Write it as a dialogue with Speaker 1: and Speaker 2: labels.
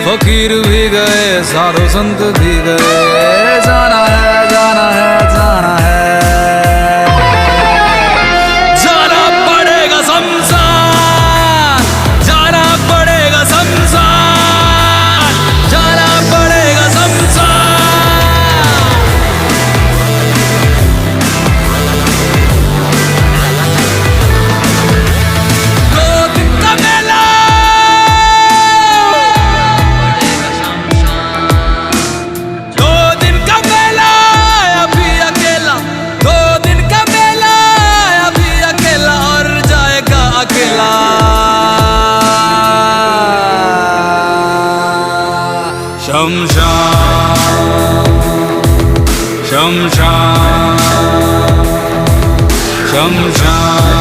Speaker 1: फकीर भी गए साधु संत भी गए, जाना है जाना है जाना है, जाना पड़ेगा शमशान, जाना पड़ेगा शमशान, जाना पड़ेगा शमशान। शमशान शमशान शमशान।